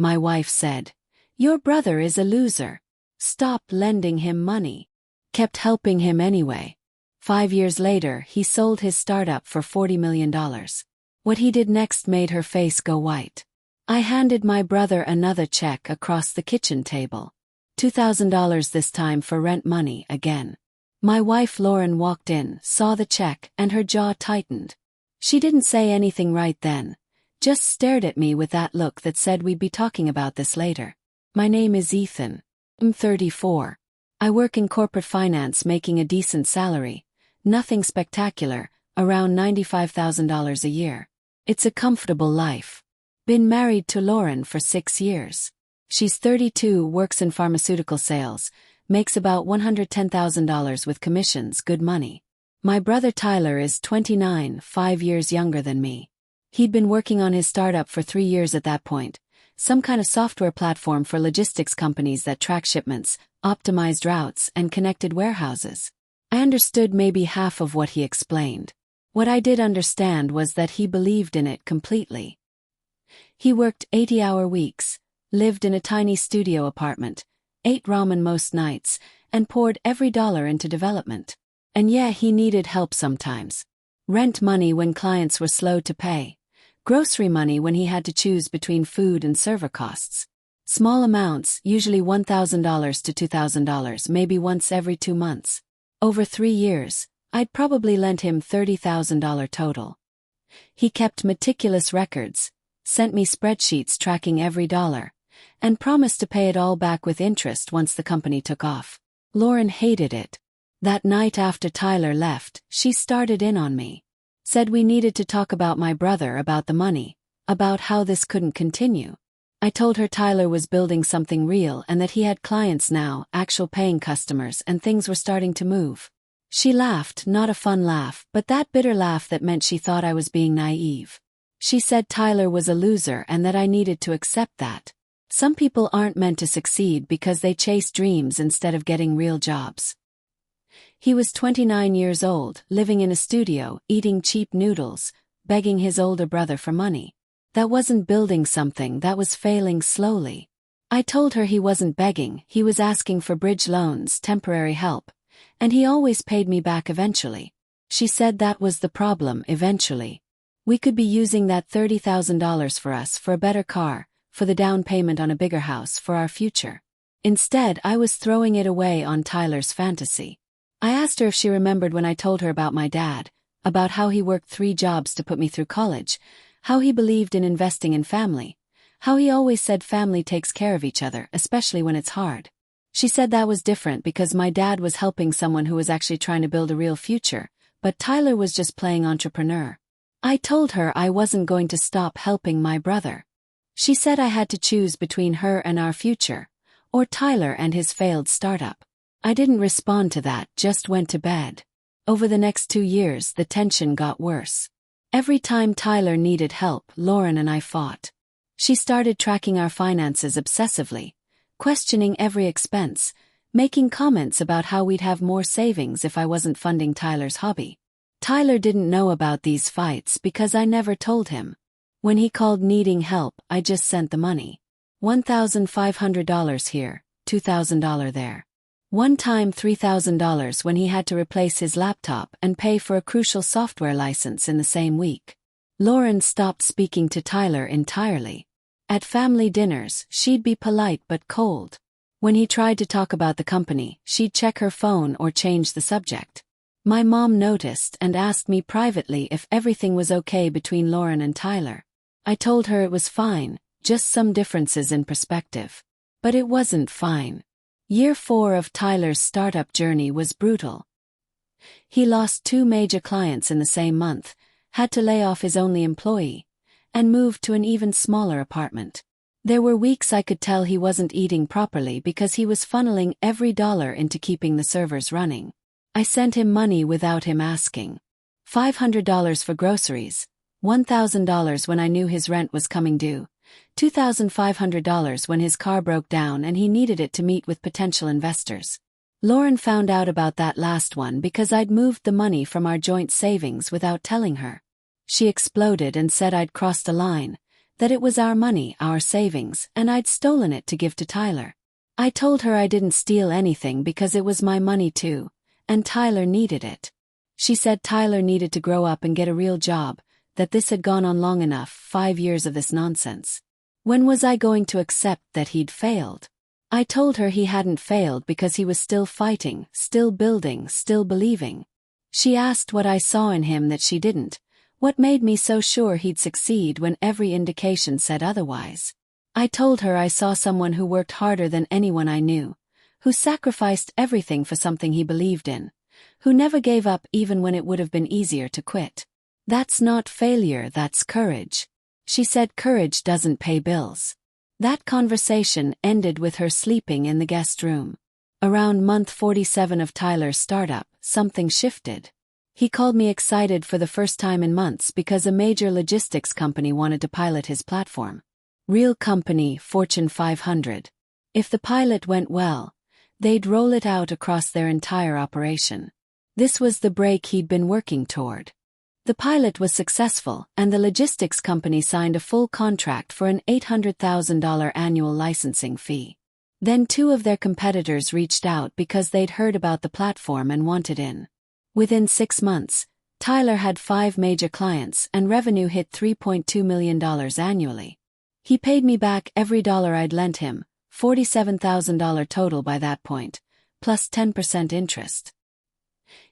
my wife said. Your brother is a loser. Stop lending him money. Kept helping him anyway. 5 years later, he sold his startup for $40 million. What he did next made her face go white. I handed my brother another check across the kitchen table. $2,000 this time for rent money again. My wife Lauren walked in, saw the check, and her jaw tightened. She didn't say anything right then, just stared at me with that look that said we'd be talking about this later. My name is Ethan. I'm 34. I work in corporate finance making a decent salary. Nothing spectacular, around $95,000 a year. It's a comfortable life. Been married to Lauren for 6 years. She's 32, works in pharmaceutical sales, makes about $110,000 with commissions, good money. My brother Tyler is 29, 5 years younger than me. He'd been working on his startup for 3 years at that point, some kind of software platform for logistics companies that track shipments, optimized routes, and connected warehouses. I understood maybe half of what he explained. What I did understand was that he believed in it completely. He worked 80-hour weeks, lived in a tiny studio apartment, ate ramen most nights, and poured every dollar into development. And yeah, he needed help sometimes. Rent money when clients were slow to pay. Grocery money when he had to choose between food and server costs. Small amounts, usually $1,000 to $2,000, maybe once every 2 months. Over 3 years, I'd probably lent him $30,000 total. He kept meticulous records, sent me spreadsheets tracking every dollar, and promised to pay it all back with interest once the company took off. Lauren hated it. That night after Tyler left, she started in on me. Said we needed to talk about my brother, about the money, about how this couldn't continue. I told her Tyler was building something real and that he had clients now, actual paying customers, and things were starting to move. She laughed, not a fun laugh, but that bitter laugh that meant she thought I was being naive. She said Tyler was a loser and that I needed to accept that. Some people aren't meant to succeed because they chase dreams instead of getting real jobs. He was 29 years old, living in a studio, eating cheap noodles, begging his older brother for money. That wasn't building something, that was failing slowly. I told her he wasn't begging, he was asking for bridge loans, temporary help, and he always paid me back eventually. She said that was the problem, eventually. We could be using that $30,000 for us, for a better car, for the down payment on a bigger house, for our future. Instead, I was throwing it away on Tyler's fantasy. I asked her if she remembered when I told her about my dad, about how he worked 3 jobs to put me through college, how he believed in investing in family, how he always said family takes care of each other, especially when it's hard. She said that was different because my dad was helping someone who was actually trying to build a real future, but Tyler was just playing entrepreneur. I told her I wasn't going to stop helping my brother. She said I had to choose between her and our future, or Tyler and his failed startup. I didn't respond to that, just went to bed. Over the next 2 years, the tension got worse. Every time Tyler needed help, Lauren and I fought. She started tracking our finances obsessively, questioning every expense, making comments about how we'd have more savings if I wasn't funding Tyler's hobby. Tyler didn't know about these fights because I never told him. When he called needing help, I just sent the money. $1,500 here, $2,000 there. One time $3,000 when he had to replace his laptop and pay for a crucial software license in the same week. Lauren stopped speaking to Tyler entirely. At family dinners, she'd be polite but cold. When he tried to talk about the company, she'd check her phone or change the subject. My mom noticed and asked me privately if everything was okay between Lauren and Tyler. I told her it was fine, just some differences in perspective. But it wasn't fine. Year 4 of Tyler's startup journey was brutal. He lost 2 major clients in the same month, had to lay off his only employee, and moved to an even smaller apartment. There were weeks I could tell he wasn't eating properly because he was funneling every dollar into keeping the servers running. I sent him money without him asking. $500 for groceries, $1,000 when I knew his rent was coming due, $2,500 when his car broke down and he needed it to meet with potential investors. Lauren found out about that last one because I'd moved the money from our joint savings without telling her. She exploded and said I'd crossed a line, that it was our money, our savings, and I'd stolen it to give to Tyler. I told her I didn't steal anything because it was my money too, and Tyler needed it. She said Tyler needed to grow up and get a real job, that this had gone on long enough, 5 years of this nonsense. When was I going to accept that he'd failed? I told her he hadn't failed because he was still fighting, still building, still believing. She asked what I saw in him that she didn't, what made me so sure he'd succeed when every indication said otherwise. I told her I saw someone who worked harder than anyone I knew, who sacrificed everything for something he believed in, who never gave up even when it would have been easier to quit. That's not failure, that's courage. She said courage doesn't pay bills. That conversation ended with her sleeping in the guest room. Around month 47 of Tyler's startup, something shifted. He called me excited for the first time in months because a major logistics company wanted to pilot his platform. Real company, Fortune 500. If the pilot went well, they'd roll it out across their entire operation. This was the break he'd been working toward. The pilot was successful, and the logistics company signed a full contract for an $800,000 annual licensing fee. Then 2 of their competitors reached out because they'd heard about the platform and wanted in. Within 6 months, Tyler had 5 major clients and revenue hit $3.2 million annually. He paid me back every dollar I'd lent him, $47,000 total by that point, plus 10% interest.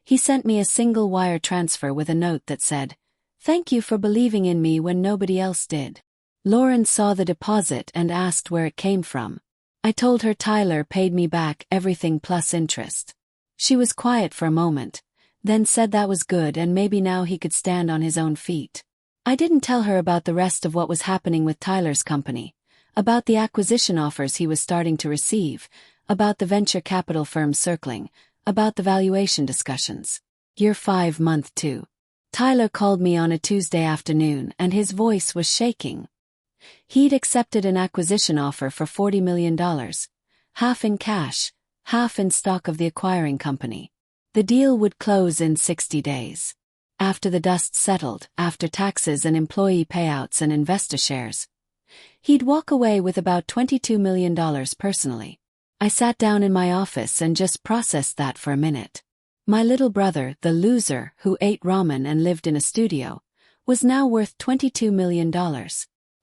He sent me a single wire transfer with a note that said, "Thank you for believing in me when nobody else did." Lauren saw the deposit and asked where it came from. I told her Tyler paid me back everything plus interest. She was quiet for a moment, then said that was good and maybe now he could stand on his own feet. I didn't tell her about the rest of what was happening with Tyler's company, about the acquisition offers he was starting to receive, about the venture capital firms circling, about the valuation discussions. Year 5, month 2. Tyler called me on a Tuesday afternoon and his voice was shaking. He'd accepted an acquisition offer for $40 million, half in cash, half in stock of the acquiring company. The deal would close in 60 days. After the dust settled, after taxes and employee payouts and investor shares, he'd walk away with about $22 million personally. I sat down in my office and just processed that for a minute. My little brother, the loser who ate ramen and lived in a studio, was now worth $22 million.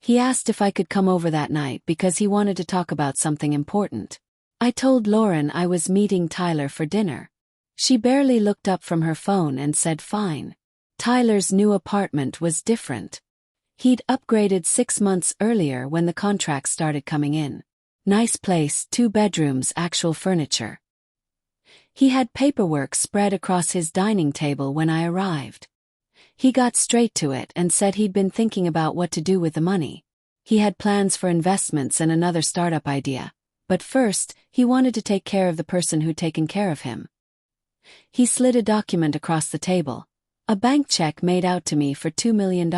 He asked if I could come over that night because he wanted to talk about something important. I told Lauren I was meeting Tyler for dinner. She barely looked up from her phone and said fine. Tyler's new apartment was different. He'd upgraded 6 months earlier when the contracts started coming in. Nice place, 2 bedrooms, actual furniture. He had paperwork spread across his dining table when I arrived. He got straight to it and said he'd been thinking about what to do with the money. He had plans for investments and another startup idea, but first, he wanted to take care of the person who'd taken care of him. He slid a document across the table, a bank check made out to me for $2 million.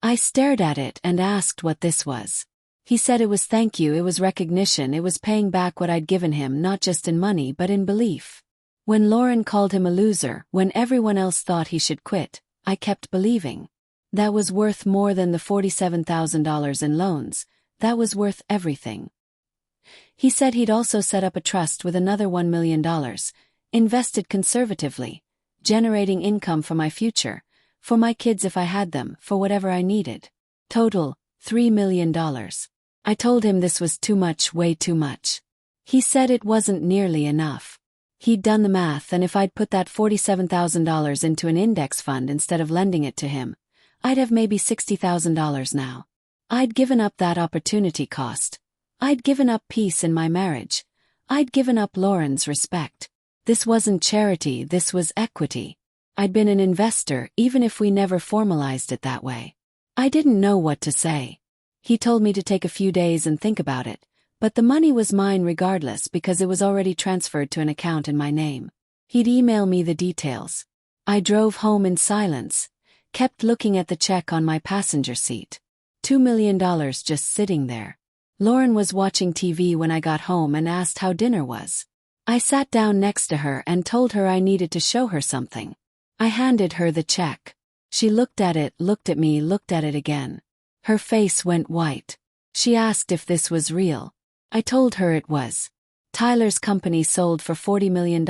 I stared at it and asked what this was. He said it was thank you, it was recognition, it was paying back what I'd given him not just in money but in belief. When Lauren called him a loser, when everyone else thought he should quit, I kept believing. That was worth more than the $47,000 in loans, that was worth everything. He said he'd also set up a trust with another $1 million, invested conservatively, generating income for my future, for my kids if I had them, for whatever I needed. Total, $3 million. I told him this was too much, way too much. He said it wasn't nearly enough. He'd done the math and if I'd put that $47,000 into an index fund instead of lending it to him, I'd have maybe $60,000 now. I'd given up that opportunity cost. I'd given up peace in my marriage. I'd given up Lauren's respect. This wasn't charity, this was equity. I'd been an investor even if we never formalized it that way. I didn't know what to say. He told me to take a few days and think about it, but the money was mine regardless because it was already transferred to an account in my name. He'd email me the details. I drove home in silence, kept looking at the check on my passenger seat. $2 million just sitting there. Lauren was watching TV when I got home and asked how dinner was. I sat down next to her and told her I needed to show her something. I handed her the check. She looked at it, looked at me, looked at it again. Her face went white. She asked if this was real. I told her it was. Tyler's company sold for $40 million,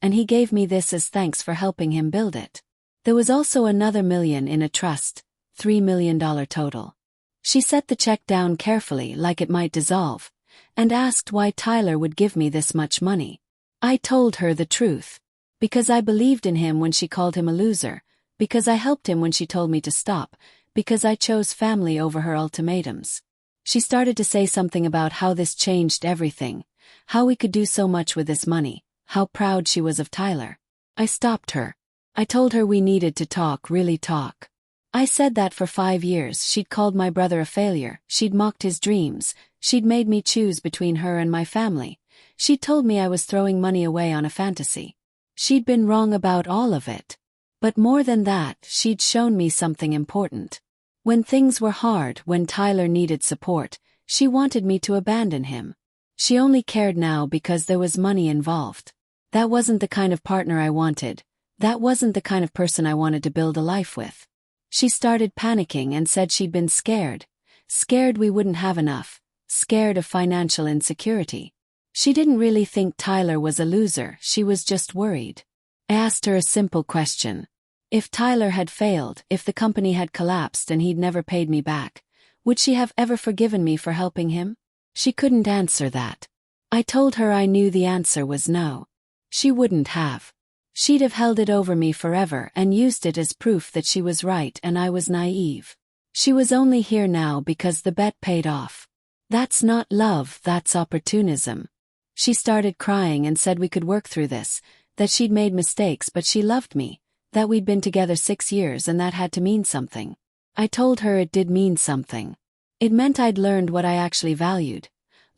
and he gave me this as thanks for helping him build it. There was also another million in a trust, $3 million total. She set the check down carefully like it might dissolve, and asked why Tyler would give me this much money. I told her the truth. Because I believed in him when she called him a loser, because I helped him when she told me to stop, because I chose family over her ultimatums. She started to say something about how this changed everything, how we could do so much with this money, how proud she was of Tyler. I stopped her. I told her we needed to talk, really talk. I said that for 5 years she'd called my brother a failure, she'd mocked his dreams, she'd made me choose between her and my family, she'd told me I was throwing money away on a fantasy. She'd been wrong about all of it. But more than that, she'd shown me something important. When things were hard, when Tyler needed support, she wanted me to abandon him. She only cared now because there was money involved. That wasn't the kind of partner I wanted. That wasn't the kind of person I wanted to build a life with. She started panicking and said she'd been scared. Scared we wouldn't have enough. Scared of financial insecurity. She didn't really think Tyler was a loser, she was just worried. I asked her a simple question. If Tyler had failed, if the company had collapsed and he'd never paid me back, would she have ever forgiven me for helping him? She couldn't answer that. I told her I knew the answer was no. She wouldn't have. She'd have held it over me forever and used it as proof that she was right and I was naive. She was only here now because the bet paid off. That's not love, that's opportunism. She started crying and said we could work through this, that she'd made mistakes but she loved me, that we'd been together 6 years and that had to mean something. I told her it did mean something. It meant I'd learned what I actually valued.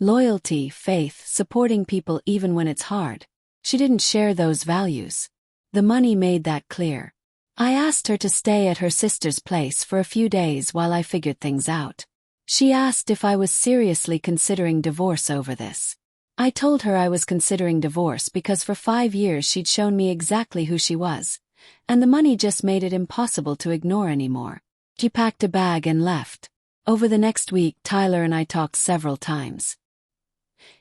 Loyalty, faith, supporting people even when it's hard. She didn't share those values. The money made that clear. I asked her to stay at her sister's place for a few days while I figured things out. She asked if I was seriously considering divorce over this. I told her I was considering divorce because for 5 years she'd shown me exactly who she was, and the money just made it impossible to ignore anymore. She packed a bag and left. Over the next week, Tyler and I talked several times.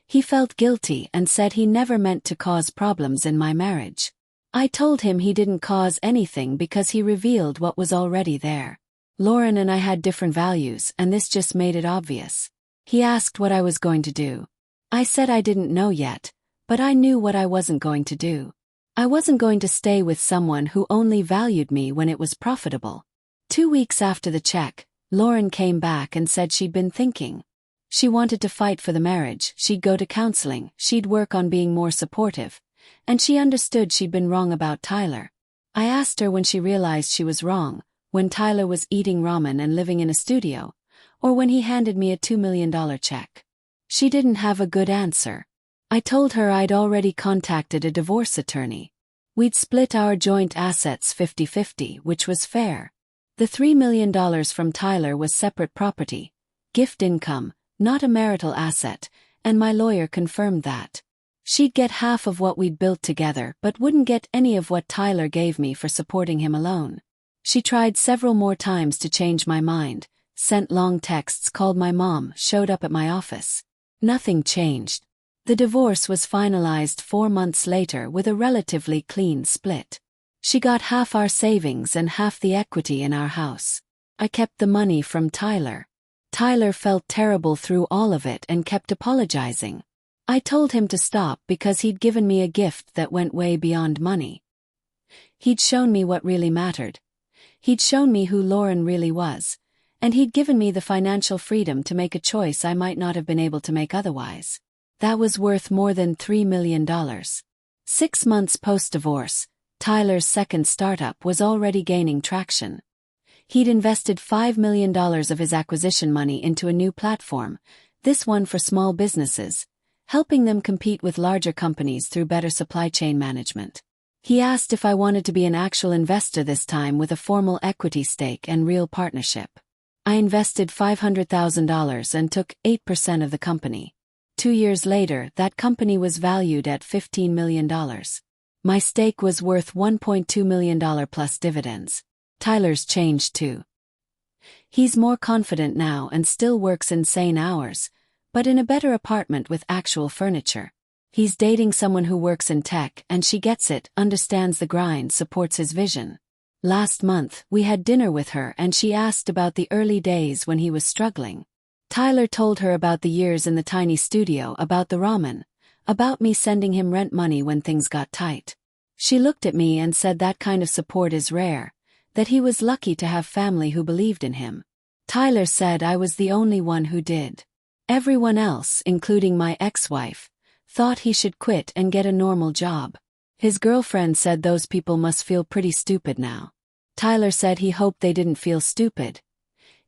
He felt guilty and said he never meant to cause problems in my marriage. I told him he didn't cause anything because he revealed what was already there. Lauren and I had different values, and this just made it obvious. He asked what I was going to do. I said I didn't know yet, but I knew what I wasn't going to do. I wasn't going to stay with someone who only valued me when it was profitable. 2 weeks after the check, Lauren came back and said she'd been thinking. She wanted to fight for the marriage, she'd go to counseling, she'd work on being more supportive, and she understood she'd been wrong about Tyler. I asked her when she realized she was wrong, when Tyler was eating ramen and living in a studio, or when he handed me a $2 million check. She didn't have a good answer. I told her I'd already contacted a divorce attorney. We'd split our joint assets 50-50, which was fair. The $3 million from Tyler was separate property, gift income, not a marital asset, and my lawyer confirmed that. She'd get half of what we'd built together but wouldn't get any of what Tyler gave me for supporting him alone. She tried several more times to change my mind, sent long texts, called my mom, showed up at my office. Nothing changed. The divorce was finalized 4 months later with a relatively clean split. She got half our savings and half the equity in our house. I kept the money from Tyler. Tyler felt terrible through all of it and kept apologizing. I told him to stop because he'd given me a gift that went way beyond money. He'd shown me what really mattered. He'd shown me who Lauren really was, and he'd given me the financial freedom to make a choice I might not have been able to make otherwise. That was worth more than $3 million. 6 months post-divorce, Tyler's second startup was already gaining traction. He'd invested $5 million of his acquisition money into a new platform, this one for small businesses, helping them compete with larger companies through better supply chain management. He asked if I wanted to be an actual investor this time with a formal equity stake and real partnership. I invested $500,000 and took 8% of the company. 2 years later, that company was valued at $15 million. My stake was worth $1.2 million plus dividends. Tyler's changed too. He's more confident now and still works insane hours, but in a better apartment with actual furniture. He's dating someone who works in tech and she gets it, understands the grind, supports his vision. Last month, we had dinner with her and she asked about the early days when he was struggling. Tyler told her about the years in the tiny studio, about the ramen, about me sending him rent money when things got tight. She looked at me and said that kind of support is rare, that he was lucky to have family who believed in him. Tyler said I was the only one who did. Everyone else, including my ex-wife, thought he should quit and get a normal job. His girlfriend said those people must feel pretty stupid now. Tyler said he hoped they didn't feel stupid.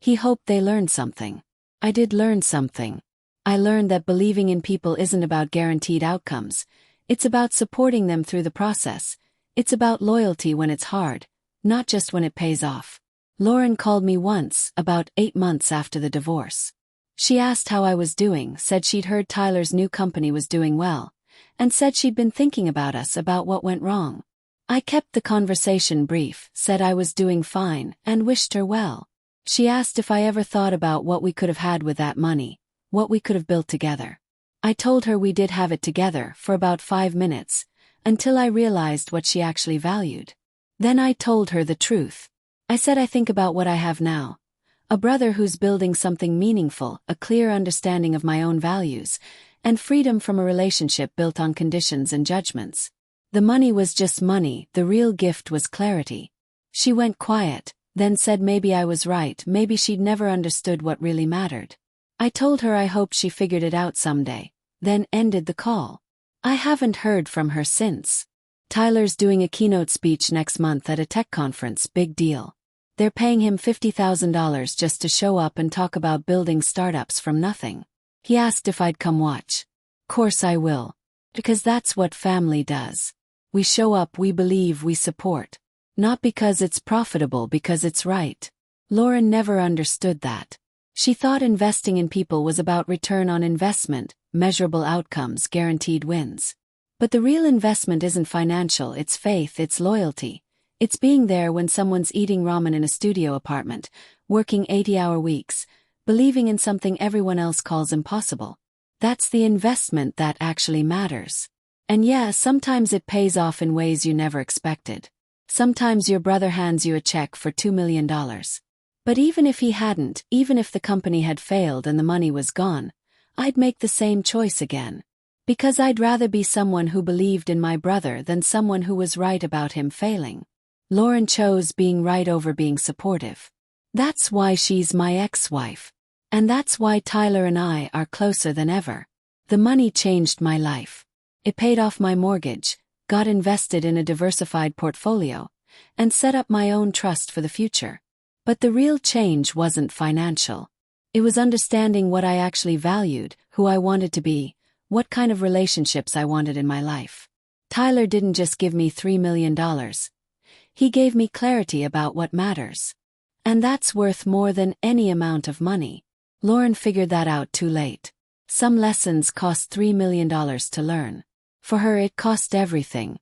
He hoped they learned something. I did learn something. I learned that believing in people isn't about guaranteed outcomes. It's about supporting them through the process. It's about loyalty when it's hard, not just when it pays off. Lauren called me once, about 8 months after the divorce. She asked how I was doing, said she'd heard Tyler's new company was doing well, and said she'd been thinking about us, about what went wrong. I kept the conversation brief, said I was doing fine, and wished her well. She asked if I ever thought about what we could have had with that money, what we could have built together. I told her we did have it together for about 5 minutes, until I realized what she actually valued. Then I told her the truth. I said I think about what I have now. A brother who's building something meaningful, a clear understanding of my own values, and freedom from a relationship built on conditions and judgments. The money was just money, the real gift was clarity. She went quiet, then said maybe I was right, maybe she'd never understood what really mattered. I told her I hoped she figured it out someday, then ended the call. I haven't heard from her since. Tyler's doing a keynote speech next month at a tech conference, big deal. They're paying him $50,000 just to show up and talk about building startups from nothing. He asked if I'd come watch. Course I will. Because that's what family does. We show up, we believe, we support. Not because it's profitable, because it's right. Lauren never understood that. She thought investing in people was about return on investment, measurable outcomes, guaranteed wins. But the real investment isn't financial, it's faith, it's loyalty. It's being there when someone's eating ramen in a studio apartment, working 80-hour weeks, believing in something everyone else calls impossible. That's the investment that actually matters. And yeah, sometimes it pays off in ways you never expected. Sometimes your brother hands you a check for $2 million. But even if he hadn't, even if the company had failed and the money was gone, I'd make the same choice again. Because I'd rather be someone who believed in my brother than someone who was right about him failing. Lauren chose being right over being supportive. That's why she's my ex-wife. And that's why Tyler and I are closer than ever. The money changed my life. It paid off my mortgage, got invested in a diversified portfolio, and set up my own trust for the future. But the real change wasn't financial. It was understanding what I actually valued, who I wanted to be, what kind of relationships I wanted in my life. Tyler didn't just give me $3 million. He gave me clarity about what matters. And that's worth more than any amount of money. Lauren figured that out too late. Some lessons cost $3 million to learn. For her it cost everything,